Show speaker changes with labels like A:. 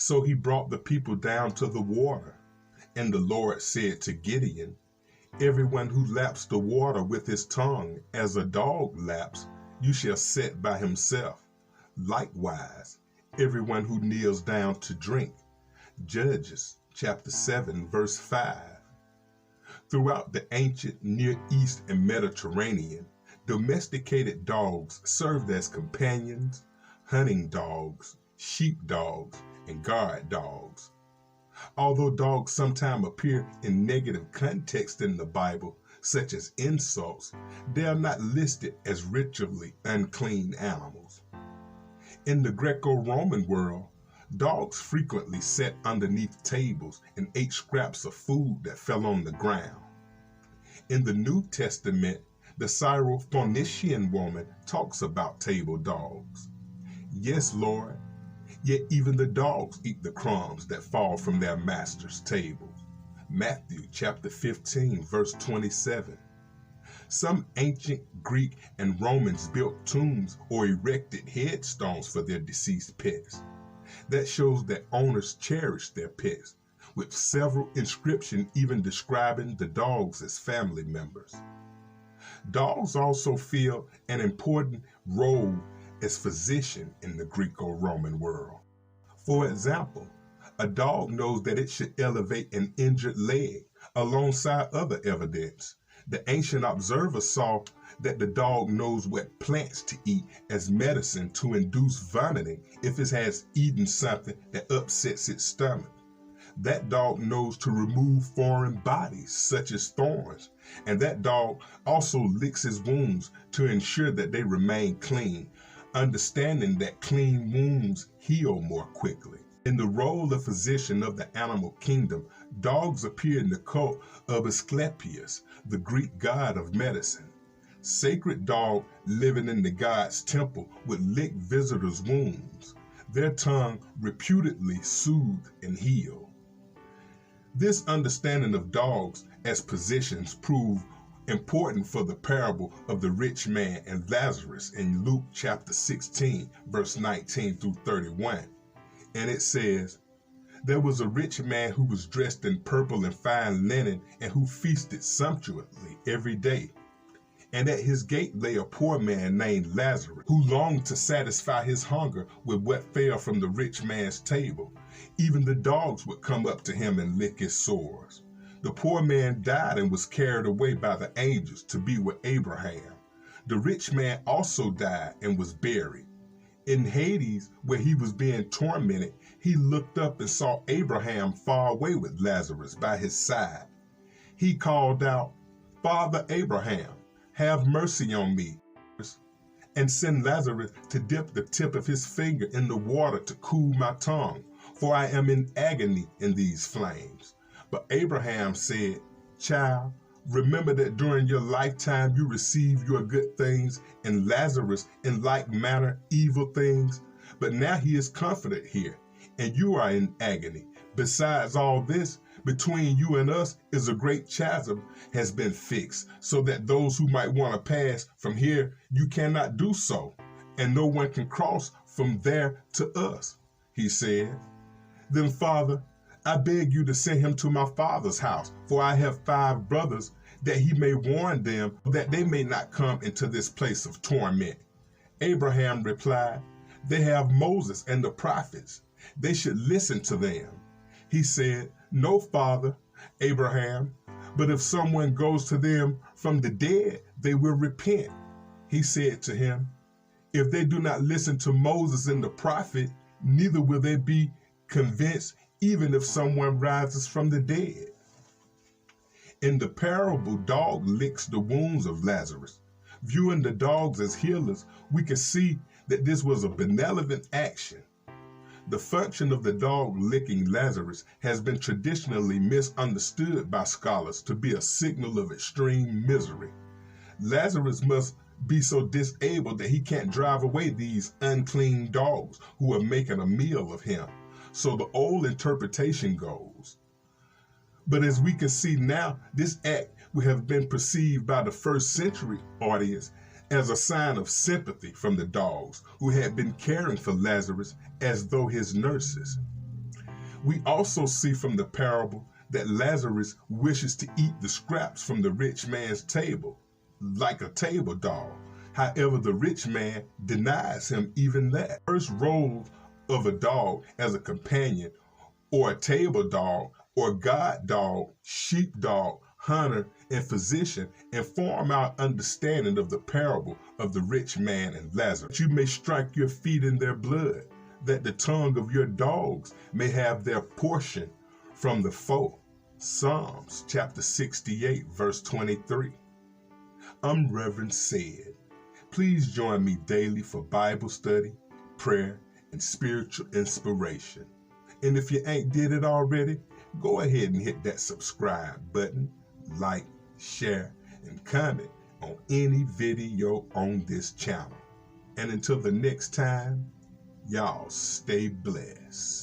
A: So he brought the people down to the water. And the Lord said to Gideon, everyone who laps the water with his tongue as a dog laps, you shall set by himself. Likewise, everyone who kneels down to drink. Judges chapter 7, verse 5. Throughout the ancient Near East and Mediterranean, domesticated dogs served as companions, hunting dogs, sheep dogs, and guard dogs. Although dogs sometimes appear in negative context in the Bible, such as insults, they are not listed as ritually unclean animals. In the Greco-Roman world, dogs frequently sat underneath tables and ate scraps of food that fell on the ground. In the New Testament, the Syrophoenician woman talks about table dogs. Yes, Lord, yet even the dogs eat the crumbs that fall from their master's table. Matthew chapter 15, verse 27. Some ancient Greek and Romans built tombs or erected headstones for their deceased pets. That shows that owners cherished their pets, with several inscriptions even describing the dogs as family members. Dogs also fill an important role as physician in the Greco-Roman world. For example, a dog knows that it should elevate an injured leg alongside other evidence. The ancient observer saw that the dog knows what plants to eat as medicine to induce vomiting if it has eaten something that upsets its stomach. That dog knows to remove foreign bodies such as thorns, and that dog also licks his wounds to ensure that they remain clean, understanding that clean wounds heal more quickly. In the role of physician of the animal kingdom, dogs appear in the cult of Asclepius, the Greek god of medicine. Sacred dog living in the god's temple would lick visitors' wounds. Their tongue reputedly soothe and heal. This understanding of dogs as physicians proved important for the parable of the Rich Man and Lazarus in Luke chapter 16, verse 19 through 31. And it says, there was a rich man who was dressed in purple and fine linen and who feasted sumptuously every day. And at his gate lay a poor man named Lazarus, who longed to satisfy his hunger with what fell from the rich man's table. Even the dogs would come up to him and lick his sores. The poor man died and was carried away by the angels to be with Abraham. The rich man also died and was buried. In Hades, where he was being tormented, he looked up and saw Abraham far away with Lazarus by his side. He called out, Father Abraham, have mercy on me, and send Lazarus to dip the tip of his finger in the water to cool my tongue, for I am in agony in these flames. But Abraham said, Child, remember that during your lifetime you received your good things, and Lazarus in like manner evil things. But now he is comforted here, and you are in agony. Besides all this, between you and us is a great chasm has been fixed, so that those who might want to pass from here, you cannot do so, and no one can cross from there to us. He said, Then, Father, I beg you to send him to my father's house, for I have 5 brothers, that he may warn them, that they may not come into this place of torment. Abraham replied, They have Moses and the prophets. They should listen to them. He said, No, Father, Abraham, but if someone goes to them from the dead, they will repent. He said to him, If they do not listen to Moses and the prophet, neither will they be convinced even if someone rises from the dead. In the parable, dog licks the wounds of Lazarus. Viewing the dogs as healers, we can see that this was a benevolent action. The function of the dog licking Lazarus has been traditionally misunderstood by scholars to be a signal of extreme misery. Lazarus must be so disabled that he can't drive away these unclean dogs who are making a meal of him. So the old interpretation goes. But as we can see now, this act would have been perceived by the first century audience as a sign of sympathy from the dogs who had been caring for Lazarus as though his nurses. We also see from the parable that Lazarus wishes to eat the scraps from the rich man's table, like a table dog. However, the rich man denies him even that. The first role of a dog as a companion, or a table dog, or guard dog, sheep dog, hunter, and physician, inform our understanding of the parable of the rich man and Lazarus. You may strike your feet in their blood, that the tongue of your dogs may have their portion from the foe. Psalms chapter 68, verse 23. I'm Reverend said. Please join me daily for Bible study, prayer, and spiritual inspiration. And if you ain't did it already, go ahead and hit that subscribe button, like, share, and comment on any video on this channel. And until the next time, y'all stay blessed.